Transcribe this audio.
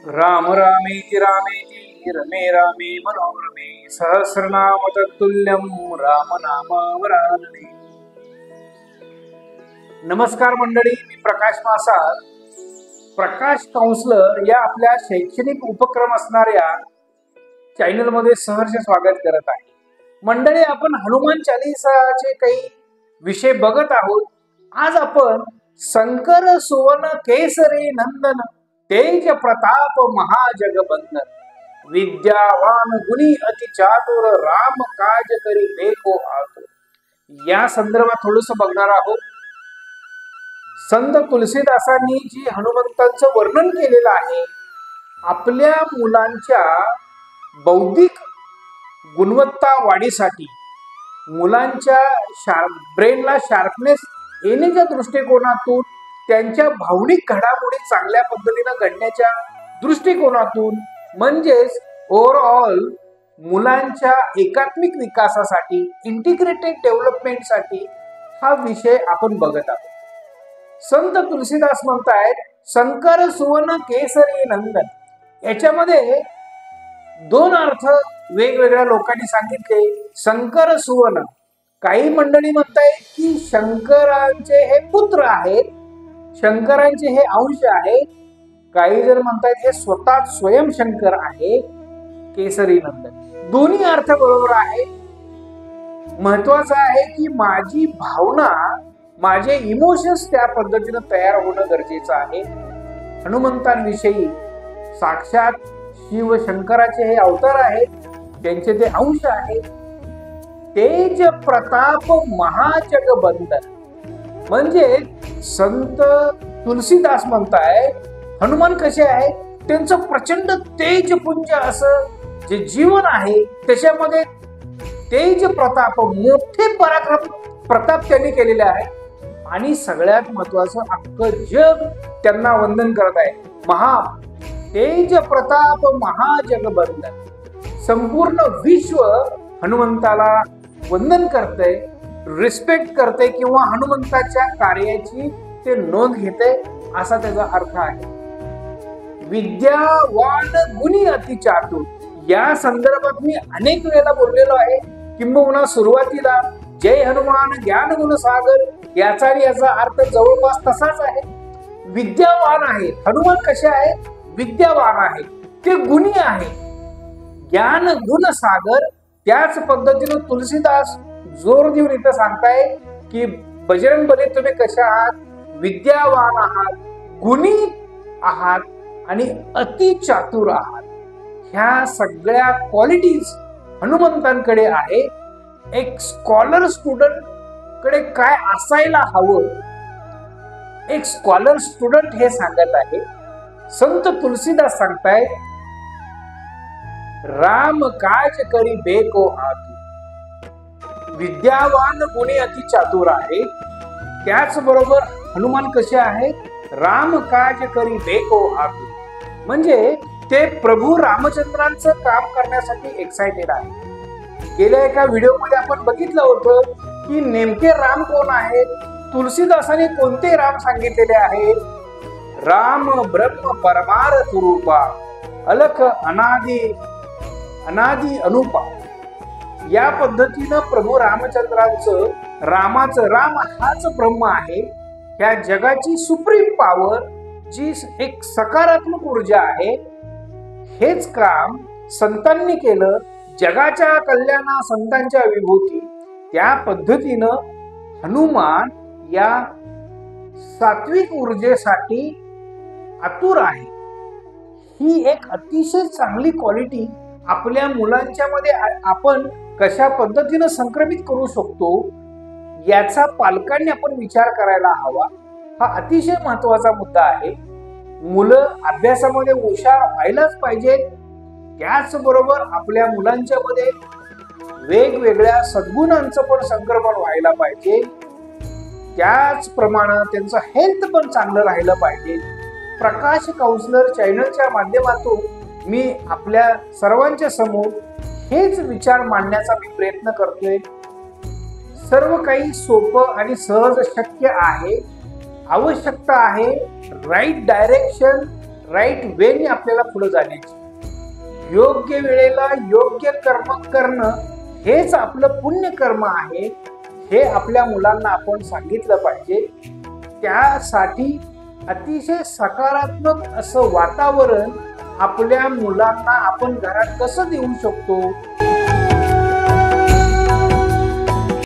राम रामेति रामेति रमे रामे मनोरमे सहस्रनाम तत्तुल्यं राम नामावरानने। नमस्कार मंडळी, मी प्रकाश मासाळ, प्रकाश काउन्सलर या आपल्या शैक्षणिक उपक्रम असणाऱ्या चॅनल मध्ये सहर्ष स्वागत करत आहे। मंडळी, आपण हनुमान चालीसाचे काही विषय बघत आहोत। आज आपण शंकर सुवन केसरी नंदन तेज प्रताप महाजगबंदन विद्यावान गुणी अति चातुर राम काज करी देखो आतुर या संदर्भात थोडस बघणार आहोत। संत तुलसीदासांनी जी हनुमंतांचं वर्णन केलेलं आहे, आपल्या मुलांच्या बौद्धिक गुणवत्ता वाढीसाठी, मुलांच्या ब्रेनला शार्पनेस येण्याच्या दृष्टिकोनातून, त्यांच्या भावनिक घडामोडी चांगल्या पद्धतीने घडण्याच्या दृष्टिकोनातून, म्हणजेच ओव्हरऑल मुलांच्या एकात्मिक विकासासाठी, इंटिग्रेटेड डेव्हलपमेंटसाठी हा विषय आपण बघत आहोत। संत तुलसीदास म्हणतायत शंकर सुवन केसरी नंदन। याच्यामध्ये दोन अर्थ वेगवेगळ्या लोकांनी सांगितले। शंकर सुवन, काही मंडळी म्हणतायत की शंकरांचे हे पुत्र आहेत, शंकरांचे हे अंश आहेत। काही जण म्हणतायत हे स्वतः स्वयं शंकर आहे, केसरी नंदन। दोन्ही अर्थ बरोबर आहे। महत्वाचं आहे की माझी भावना, माझे इमोशन्स त्या पद्धतीने तयार होणं गरजेचं आहे। हनुमंतांविषयी साक्षात शिव शंकराचे हे अवतार आहेत, त्यांचे ते अंश आहेत। तेज प्रताप महाजगबंदन म्हणजे संत तुलसीदास म्हणताय हनुमान कसे आहेत, त्यांचं प्रचंड तेजपुंज असं जे जीवन आहे, त्याच्यामध्ये तेज प्रताप, मोठे पराक्रम प्रताप त्यांनी केलेले आहे। आणि सगळ्यात महत्वाचं, अख्खं जग त्यांना वंदन करत आहे। तेज प्रताप महाजगबंदन, संपूर्ण विश्व हनुमंताला वंदन करते, रिस्पेक्ट करते किंवा हनुमंताच्या कार्याची ते नोंद घेते, असा त्याचा अर्थ आहे। विद्यावान गुणी अति चातुर या संदर्भात मी अनेक वेळेला बोललेलो आहे। किंबहुना सुरुवातीला जय हनुमान ज्ञान गुण सागर याचा अर्थ जवळपास तसाच आहे। विद्यावान आहे हनुमान, कसे आहेत, विद्यावान आहे, ते गुणी आहे, ज्ञान गुण सागर। त्याच पद्धतीने तुलसीदास जोर देऊन इथं सांगताय की बजरंगबली तुम्ही कशा आहात, विद्यावान आहात, गुणी आहात आणि अति चातुर आहात। ह्या सगळ्या क्वालिटीज हनुमंतांकडे आहे। एक स्कॉलर स्टुडंट कडे काय असायला हवं, एक स्कॉलर स्टुडंट हे सांगत आहे। संत तुलसीदास सांगताय राम काज करी बेको आतुर, विद्यावान गुणी अति चातुर आहे। त्याचबरोबर हनुमान कसे आहेत, राम काज करी बेको आतुर म्हणजे ते प्रभू रामचंद्रांचं काम करण्यासाठी एक्साइटेड आहे। गेल्या एका व्हिडिओमध्ये आपण बघितलं होतं की नेमके राम कोण आहेत, तुलसीदासाने कोणते राम सांगितलेले आहेत। राम ब्रह्म परमार्थ रूपा, अलख अनादि अनुपा। या पद्धतीनं प्रभू रामचंद्रांचं, राम हाच ब्रह्म आहे, ह्या जगाची सुप्रीम पॉवर, जी एक सकारात्मक ऊर्जा आहे। हेच काम संतांनी केलं, जगाच्या कल्याणा संतांच्या विभूती। त्या पद्धतीनं हनुमान या सात्विक ऊर्जेसाठी आतुर आहे। ही एक अतिशय चांगली क्वालिटी आपल्या मुलांच्या मध्ये आपण कशा पद्धतीनं संक्रमित करू शकतो, याचा पालकांनी आपण विचार करायला हवा। हा अतिशय महत्वाचा मुद्दा आहे। मुलं अभ्यासामध्ये हुशार व्हायलाच पाहिजे, त्याचबरोबर आपल्या मुलांच्या मध्ये वेगवेगळ्या सद्गुणांचं पण संक्रमण व्हायला पाहिजे। त्याचप्रमाणे त्यांचं हेल्थ पण चांगलं राहिलं पाहिजे। प्रकाश काउन्सलर चॅनलच्या माध्यमातून मी आपल्या सर्वांच्या समोर हेच विचार मांडण्याचा मी प्रयत्न करतोय। सर्व काही सोपं आणि सहज शक्य आहे। आवश्यकता आहे राईट डायरेक्शन, राईट वेने आपल्याला पुढे जाण्याची, योग्य वेळेला योग्य कर्म करणं हेच आपलं पुण्यकर्म आहे, हे आपल्या मुलांना आपण सांगितलं पाहिजे. त्यासाठी अतिशय सकारात्मक असं वातावरण आपल्या मुलांना आपण घरात कसं देऊ शकतो,